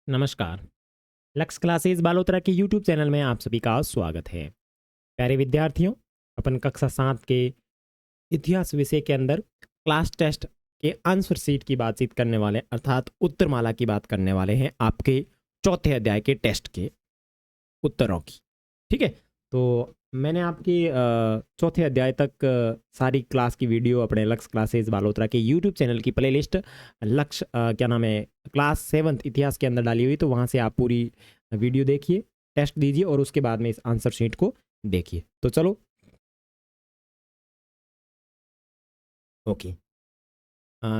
नमस्कार। लक्ष्य क्लासेस बालोतरा के यूट्यूब चैनल में आप सभी का स्वागत है। प्यारे विद्यार्थियों, अपन कक्षा 7 के इतिहास विषय के अंदर क्लास टेस्ट के आंसर शीट की बातचीत करने वाले, अर्थात उत्तरमाला की बात करने वाले हैं, आपके चौथे अध्याय के टेस्ट के उत्तरों की। ठीक है, तो मैंने आपकी चौथे अध्याय तक सारी क्लास की वीडियो अपने लक्ष्य क्लासेस बालोतरा के यूट्यूब चैनल की प्लेलिस्ट लक्ष्य क्या नाम है, क्लास 7th इतिहास के अंदर डाली हुई, तो वहाँ से आप पूरी वीडियो देखिए, टेस्ट दीजिए और उसके बाद में इस आंसर शीट को देखिए। तो चलो, ओके।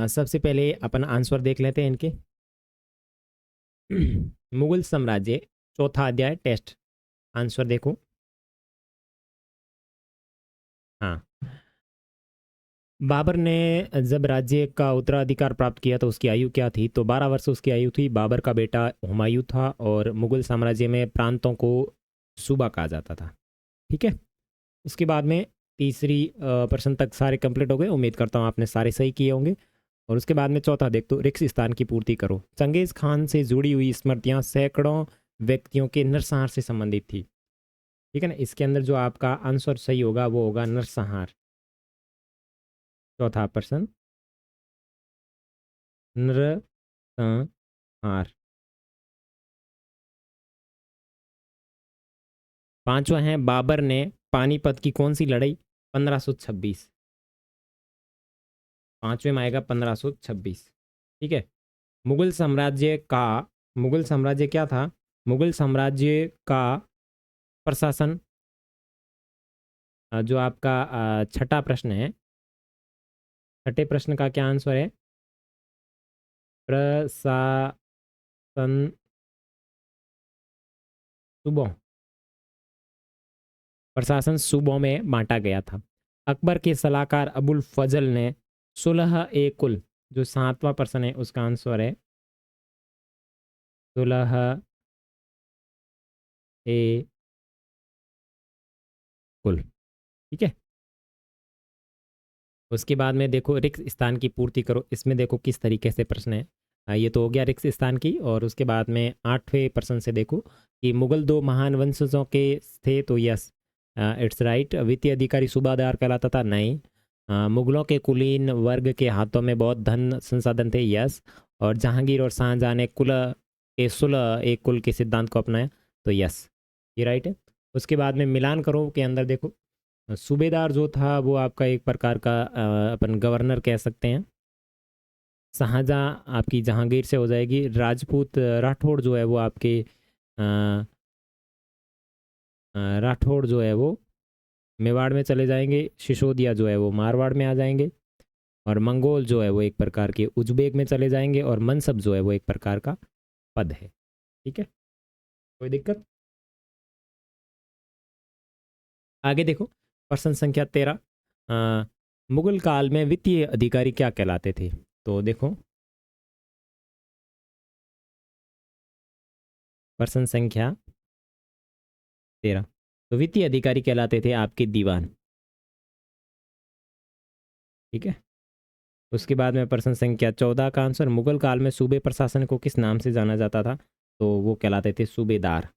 सबसे पहले अपन आंसर देख लेते हैं इनके। मुगल साम्राज्य, चौथा अध्याय, टेस्ट। आंसर देखो। हाँ, बाबर ने जब राज्य का उत्तराधिकार प्राप्त किया तो उसकी आयु क्या थी? तो 12 वर्ष उसकी आयु थी। बाबर का बेटा हुमायूं था और मुगल साम्राज्य में प्रांतों को सूबा कहा जाता था। ठीक है, उसके बाद में तीसरी प्रश्न तक सारे कंप्लीट हो गए। उम्मीद करता हूँ आपने सारे सही किए होंगे। और उसके बाद में चौथा देख, तो रिक्त स्थान की पूर्ति करो। चंगेज खान से जुड़ी हुई स्मृतियाँ सैकड़ों व्यक्तियों के नरसंहार से संबंधित थी। ठीक है ना, इसके अंदर जो आपका आंसर सही होगा वो होगा नरसंहार। चौथा प्रश्न, नरसंहार। पांचवा है, बाबर ने पानीपत की कौन सी लड़ाई? 1526। पांचवें में आएगा 1526। ठीक है, मुगल साम्राज्य का, मुगल साम्राज्य क्या था? मुगल साम्राज्य का प्रशासन, जो आपका छठा प्रश्न है, छठे प्रश्न का क्या आंसर है? प्रशासन सूबों, प्रशासन सूबों में बांटा गया था। अकबर के सलाहकार अबुल फजल ने सुलह ए कुल, जो सातवां प्रश्न है उसका आंसर है सुलह ए कुल। ठीक है, उसके बाद में देखो रिक्त स्थान की पूर्ति करो। इसमें देखो किस तरीके से प्रश्न है। ये तो हो गया रिक्त स्थान की। और उसके बाद में 8वें प्रश्न से देखो कि मुगल दो महान वंशजों के थे, तो यस, इट्स राइट। वित्तीय अधिकारी सूबादार कहलाता था? नहीं। मुगलों के कुलीन वर्ग के हाथों में बहुत धन संसाधन थे? यस। और जहांगीर और शाहजहां ने कुल के सुलह एक कुल के सिद्धांत को अपनाया? तो यस, ये राइट है। उसके बाद में मिलान करो के अंदर देखो, सूबेदार जो था वो आपका एक प्रकार का अपन गवर्नर कह सकते हैं। शाहजहाँ आपकी जहांगीर से हो जाएगी। राजपूत राठौड़ जो है वो आपके राठौड़ जो है वो मेवाड़ में चले जाएंगे। सिसोदिया जो है वो मारवाड़ में आ जाएंगे। और मंगोल जो है वो एक प्रकार के उज्बेक में चले जाएंगे। और मनसब जो है वो एक प्रकार का पद है। ठीक है, कोई दिक्कत? आगे देखो, प्रश्न संख्या 13। मुगल काल में वित्तीय अधिकारी क्या कहलाते थे? तो देखो, प्रश्न संख्या 13, तो वित्तीय अधिकारी कहलाते थे आपके दीवान। ठीक है, उसके बाद में प्रश्न संख्या 14 का आंसर, मुगल काल में सूबे प्रशासन को किस नाम से जाना जाता था? तो वो कहलाते थे सूबेदार।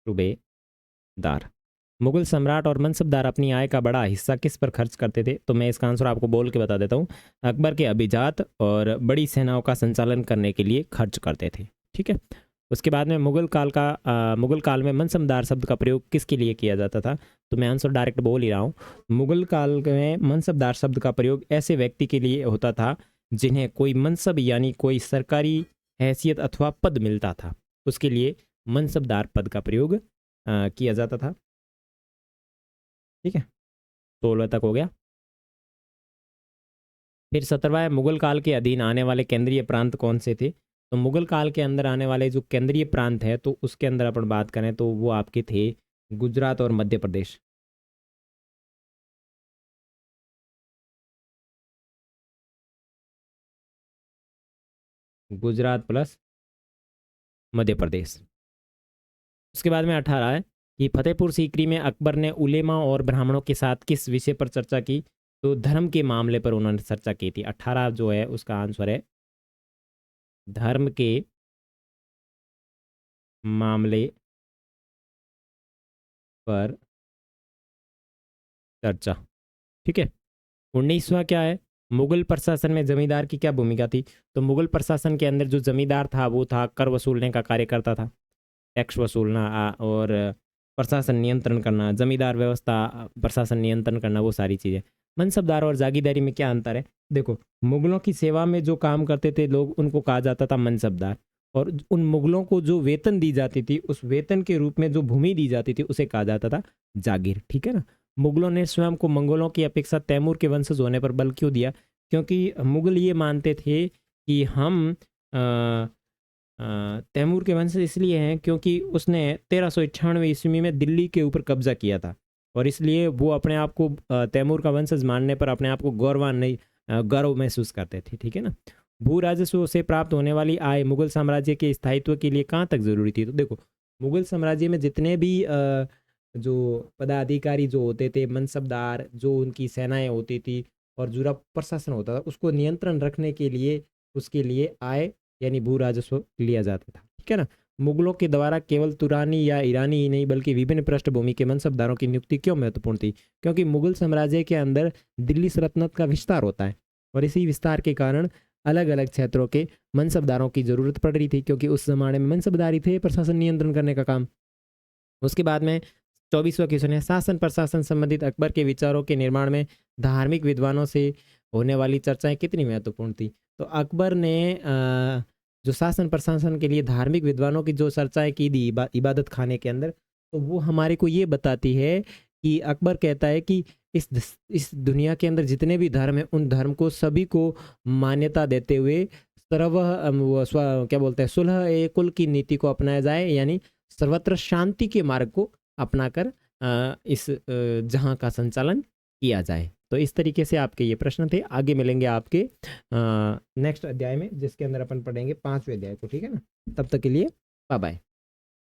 सूबेदार। मुगल सम्राट और मनसबदार अपनी आय का बड़ा हिस्सा किस पर खर्च करते थे? तो मैं इसका आंसर आपको बोल के बता देता हूँ। अकबर के अभिजात और बड़ी सेनाओं का संचालन करने के लिए खर्च करते थे। ठीक है, उसके बाद में मुगल काल में मनसबदार शब्द का प्रयोग किसके लिए किया जाता था? तो मैं आंसर डायरेक्ट बोल ही रहा हूँ। मुगल काल में मनसबदार शब्द का प्रयोग ऐसे व्यक्ति के लिए होता था जिन्हें कोई मनसब यानी कोई सरकारी हैसियत अथवा पद मिलता था, उसके लिए मनसबदार पद का प्रयोग किया जाता था। ठीक है, 16 तक हो गया। फिर 17वां है, मुगल काल के अधीन आने वाले केंद्रीय प्रांत कौन से थे? तो मुगल काल के अंदर आने वाले जो केंद्रीय प्रांत है, तो उसके अंदर अपन बात करें तो वो आपके थे गुजरात और मध्य प्रदेश। गुजरात प्लस मध्य प्रदेश। उसके बाद में 18 है कि फतेहपुर सीकरी में अकबर ने उलेमा और ब्राह्मणों के साथ किस विषय पर चर्चा की? तो धर्म के मामले पर उन्होंने चर्चा की थी। 18 जो है उसका आंसर है धर्म के मामले पर चर्चा। ठीक है। 19वां क्या है, मुगल प्रशासन में जमींदार की क्या भूमिका थी। तो मुगल प्रशासन के अंदर जो जमींदार था वो था कर वसूलने का कार्य करता था, टैक्स वसूलना और प्रशासन नियंत्रण करना, जमींदार व्यवस्था, प्रशासन नियंत्रण करना, वो सारी चीज़ें। मनसबदार और जागीरदारी में क्या अंतर है, देखो मुगलों की सेवा में जो काम करते थे लोग उनको कहा जाता था मनसबदार, और उन मुगलों को जो वेतन दी जाती थी उस वेतन के रूप में जो भूमि दी जाती थी उसे कहा जाता था जागीर। ठीक है ना। मुगलों ने स्वयं को मंगोलों की अपेक्षा तैमूर के वंशज होने पर बल क्यों दिया, क्योंकि मुगल ये मानते थे कि हम तैमूर के वंशज इसलिए हैं क्योंकि उसने 1391 ईस्वी में दिल्ली के ऊपर कब्जा किया था, और इसलिए वो अपने आप को तैमूर का वंशज मानने पर अपने आप को गौरव महसूस करते थे। ठीक है ना। भू राजस्व से प्राप्त होने वाली आय मुगल साम्राज्य के स्थायित्व के लिए कहाँ तक जरूरी थी। तो देखो मुगल साम्राज्य में जितने भी जो पदाधिकारी जो होते थे, मनसबदार, जो उनकी सेनाएं होती थी और जो प्रशासन होता था, उसको नियंत्रण रखने के लिए उसके लिए आय यानी भू राजस्व लिया जाता था। ठीक है ना। मुगलों के द्वारा केवल तुरानी या ईरानी ही नहीं बल्कि विभिन्न पृष्ठभूमि के मनसबदारों की नियुक्ति क्यों महत्वपूर्ण थी, क्योंकि मुगल साम्राज्य के अंदर दिल्ली सल्तनत का विस्तार होता है और इसी विस्तार के कारण अलग अलग क्षेत्रों के मनसबदारों की जरूरत पड़ रही थी, क्योंकि उस जमाने में मनसबदारी थे प्रशासन नियंत्रण करने का काम। उसके बाद में 24वां क्वेश्चन है, शासन प्रशासन संबंधित अकबर के विचारों के निर्माण में धार्मिक विद्वानों से होने वाली चर्चाएं कितनी महत्वपूर्ण थी। तो अकबर ने जो शासन प्रशासन के लिए धार्मिक विद्वानों की जो चर्चाएं की थी इबादत खाने के अंदर, तो वो हमारे को ये बताती है कि अकबर कहता है कि इस दुनिया के अंदर जितने भी धर्म हैं उन धर्म को सभी को मान्यता देते हुए क्या बोलते हैं सुलह ए कुल की नीति को अपनाया जाए, यानी सर्वत्र शांति के मार्ग को अपनाकर इस जहां का संचालन किया जाए। तो इस तरीके से आपके ये प्रश्न थे। आगे मिलेंगे आपके नेक्स्ट अध्याय में जिसके अंदर अपन पढ़ेंगे 5वें अध्याय को। ठीक है ना। तब तक के लिए बाय बाय।